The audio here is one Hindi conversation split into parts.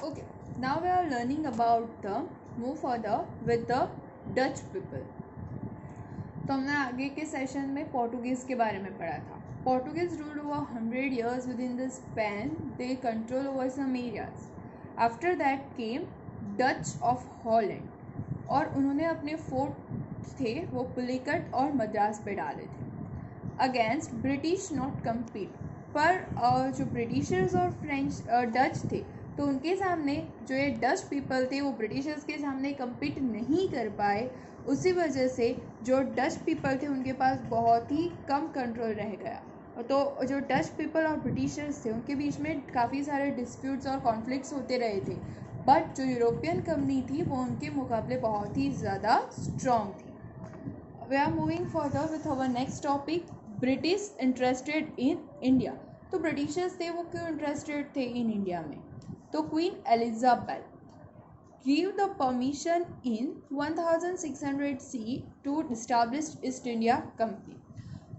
Okay, now we are learning about the move further with the Dutch people. तो हमने आगे के सेशन में पोर्टुगीज़ के बारे में पढ़ा था. Portuguese ruled over 100 years. Within this span, they control over some areas. After that came Dutch of Holland और उन्होंने अपने फोर्ट थे वो पुलिकट और मद्रास पे डाले थे. अगेंस्ट ब्रिटिश नॉट कम्पीट, पर जो ब्रिटिशर्स और फ्रेंच डच थे तो उनके सामने जो ये डच पीपल थे वो ब्रिटिशर्स के सामने कम्पीट नहीं कर पाए. उसी वजह से जो डच पीपल थे उनके पास बहुत ही कम कंट्रोल रह गया. तो जो डच पीपल और ब्रिटिशर्स थे उनके बीच में काफ़ी सारे डिस्प्यूट्स और कॉन्फ्लिक्ट्स होते रहे थे. बट जो यूरोपियन कंपनी थी वो उनके मुकाबले बहुत ही ज़्यादा स्ट्रॉन्ग थी. We are moving further with our next topic, British interested in India. तो ब्रिटिशर्स थे वो क्यों इंटरेस्टेड थे इन इंडिया में? तो Queen Elizabeth gave the permission in 1600 CE to establish East India Company.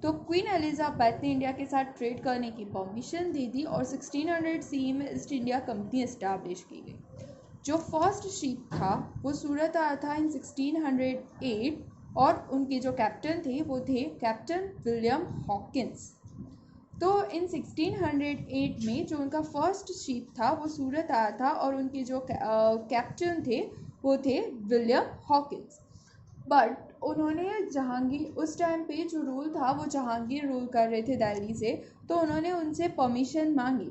तो क्वीन एलिजाबेथ ने इंडिया के साथ ट्रेड करने की परमिशन दे दी और 1600 CE में ईस्ट इंडिया कंपनी इस्टेब्लिश की गई. जो फर्स्ट शिप था वो सूरत आया था इन 1608 और उनके जो कैप्टन थे वो थे कैप्टन विलियम हॉकिंस. तो इन 1608 में जो उनका फर्स्ट शिप था वो सूरत आया था और उनके जो कैप्टन थे वो थे विलियम हॉकिंस. बट उन्होंने जहांगीर, उस टाइम पे जो रूल था वो जहांगीर रूल कर रहे थे दिल्ली से, तो उन्होंने उनसे परमिशन मांगी.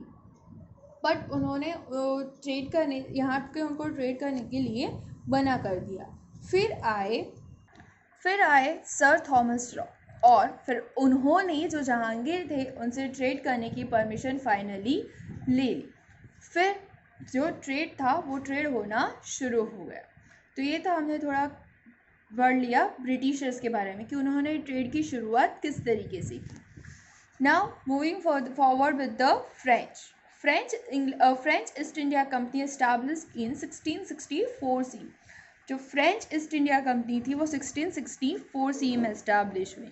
बट उन्होंने ट्रेड करने यहाँ के उनको ट्रेड करने के लिए मना कर दिया. फिर आए सर थॉमस रॉ और फिर उन्होंने जो जहांगीर थे उनसे ट्रेड करने की परमिशन फाइनली ले ली. फिर जो ट्रेड था वो ट्रेड होना शुरू हो गया. तो ये था, हमने थोड़ा पढ़ लिया ब्रिटिशर्स के बारे में कि उन्होंने ट्रेड की शुरुआत किस तरीके से की. Now moving forward with the French east India company established in 1664 सी. जो फ्रेंच ईस्ट इंडिया कंपनी थी वो 1664 सी में एस्टैब्लिश हुई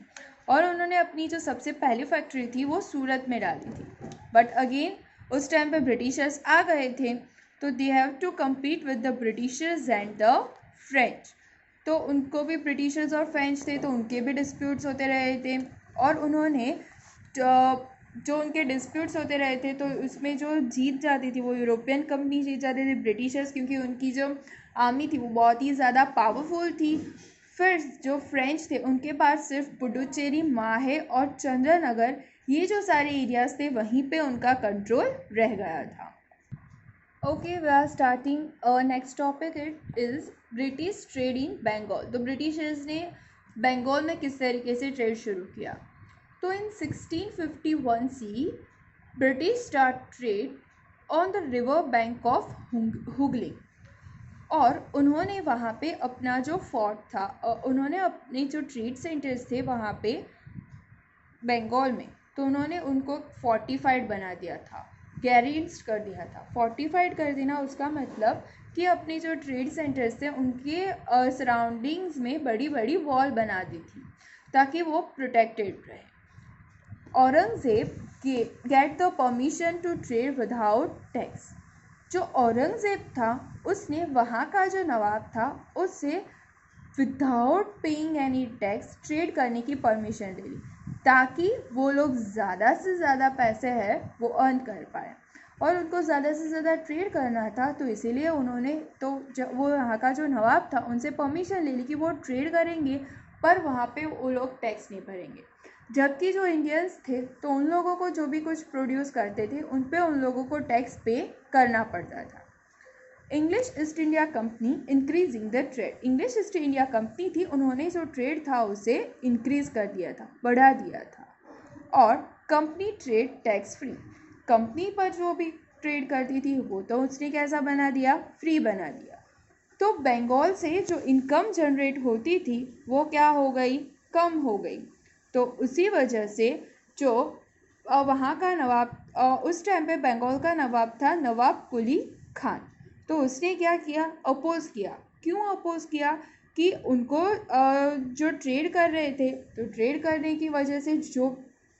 और उन्होंने अपनी जो सबसे पहली फैक्ट्री थी वो सूरत में डाली थी. बट अगेन उस टाइम पे ब्रिटिशर्स आ गए थे तो they have to compete with the Britishers and the French. तो उनको भी ब्रिटिशर्स और फ्रेंच थे तो उनके भी डिस्प्यूट्स होते रहे थे और उन्होंने जो उनके डिस्प्यूट्स होते रहे थे तो उसमें जो जीत जाती थी वो यूरोपियन कंपनी जीत जाती थी, ब्रिटिशर्स, क्योंकि उनकी जो आर्मी थी वो बहुत ही ज़्यादा पावरफुल थी. फिर जो फ्रेंच थे उनके पास सिर्फ पुडुचेरी, माहे और चंद्रनगर, ये जो सारे एरियाज थे वहीं पे उनका कंट्रोल रह गया था. Okay, we are starting next topic. It is British trade in Bengal. तो ब्रिटिशर्स ने बंगाल में किस तरीके से ट्रेड शुरू किया? तो इन 1651 सी British start trade on the river bank of Hooghly और उन्होंने वहाँ पे अपना जो फोर्ट था, उन्होंने अपने जो ट्रेड सेंटर्स थे वहाँ पे बंगाल में, तो उन्होंने उनको फोर्टिफाइड बना दिया था, गैरेंस्ड कर दिया था. फोर्टिफाइड कर देना उसका मतलब कि अपने जो ट्रेड सेंटर्स थे उनके सराउंडिंग्स में बड़ी बड़ी वॉल बना दी थी ताकि वो प्रोटेक्टेड रहे. Aurangzeb get the permission to trade without tax. जो औरंगज़ेब था उसने वहाँ का जो नवाब था उससे without paying any tax trade करने की परमिशन ले ली ताकि वो लोग ज़्यादा से ज़्यादा पैसे हैं वो अर्न कर पाए. और उनको ज़्यादा से ज़्यादा ट्रेड करना था तो इसीलिए उन्होंने वो यहाँ का जो नवाब था उनसे परमिशन ले ली कि वो ट्रेड करेंगे पर वहाँ पे वो लोग टैक्स नहीं भरेंगे. जबकि जो इंडियंस थे तो उन लोगों को जो भी कुछ प्रोड्यूस करते थे उन पे उन लोगों को टैक्स पे करना पड़ता था. English east India company increasing the trade. English east India company थी, उन्होंने जो ट्रेड था उसे इंक्रीज कर दिया था, बढ़ा दिया था. और company trade tax free. Company पर जो भी ट्रेड करती थी वो तो उसने कैसा बना दिया? फ्री बना दिया. तो बंगाल से जो इनकम जनरेट होती थी वो क्या हो गई? कम हो गई. तो उसी वजह से जो वहाँ का नवाब, उस टाइम पे बंगाल का नवाब था नवाब कुली खान, तो उसने क्या किया? अपोज किया. क्यों अपोज किया? कि उनको जो ट्रेड कर रहे थे तो ट्रेड करने की वजह से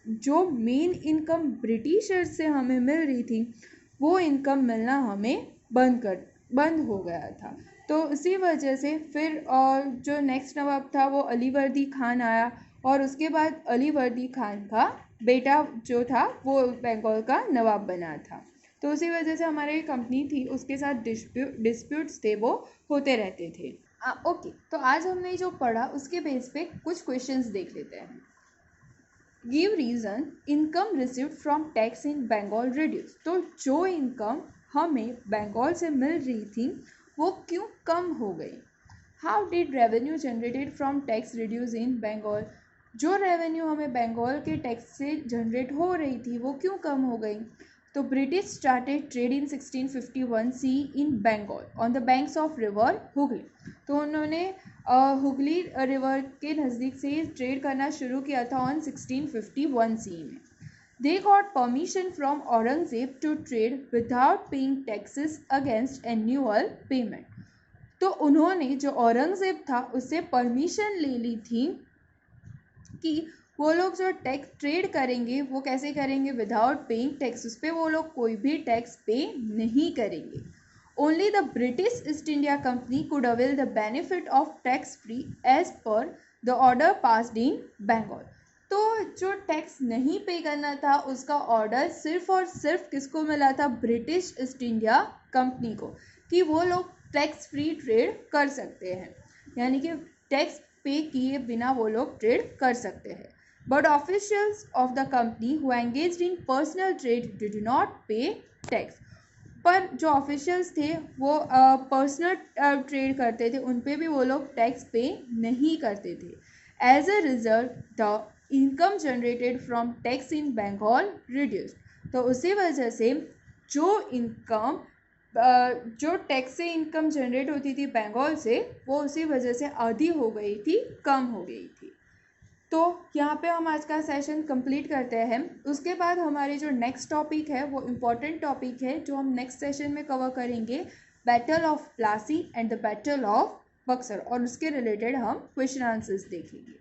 जो मेन इनकम ब्रिटिशर्स से हमें मिल रही थी वो इनकम मिलना हमें बंद हो गया था। तो इसी वजह से फिर जो नेक्स्ट नवाब था वो अलीवर्दी खान आया, और उसके बाद अलीवर्दी खान का बेटा जो था वो बंगाल का नवाब बना था। तो उसी वजह से हमारी कंपनी थी उसके साथ डिस्प्यूट्स थे वो होते रहते थे। ओके, तो आज हमने जो पढ़ा उसके बेस पे कुछ क्वेश्चंस देख लेते हैं। Give reason income received from tax in Bengal reduce. तो जो इनकम हमें बंगाल से मिल रही थी वो क्यों कम हो गई। How did revenue generated from tax reduce in Bengal. जो रेवेन्यू हमें बंगाल के टैक्स से जनरेट हो रही थी वो क्यों कम हो गई। तो British started trade in 1651 C in Bengal on the banks of river Hooghly. तो उन्होंने हुगली रिवर के नज़दीक से ट्रेड करना शुरू किया था ऑन 1651 सी में। They got permission from Aurangzeb to trade without paying taxes against annual payment. तो उन्होंने जो औरंगज़ेब था उससे परमिशन ले ली थी कि वो लोग जो टैक्स ट्रेड करेंगे वो कैसे करेंगे, विदाउट पेइंग टैक्स। उस पर वो लोग कोई भी टैक्स पे नहीं करेंगे। Only the British East India Company could avail the benefit of tax free as per the order passed in Bengal. तो जो टैक्स नहीं पे करना था उसका ऑर्डर सिर्फ और सिर्फ किसको मिला था, ब्रिटिश ईस्ट इंडिया कंपनी को, कि वो लोग टैक्स फ्री ट्रेड कर सकते हैं, यानी कि टैक्स पे किए बिना वो लोग ट्रेड कर सकते हैं। But officials of the company who engaged in personal trade did not पे टैक्स। पर जो ऑफिशियल्स थे वो पर्सनल ट्रेड करते थे, उन पे भी वो लोग टैक्स पे नहीं करते थे। As a result the income generated from tax in Bengal reduced. तो उसी वजह से जो इनकम जो टैक्स से इनकम जनरेट होती थी बंगाल से वो उसी वजह से आधी हो गई थी, कम हो गई थी। तो यहाँ पे हम आज का सेशन कंप्लीट करते हैं। उसके बाद हमारी जो नेक्स्ट टॉपिक है वो इम्पोर्टेंट टॉपिक है जो हम नेक्स्ट सेशन में कवर करेंगे, battle of Plassey and the battle of Buxar, और उसके रिलेटेड हम क्वेश्चन आंसर्स देखेंगे।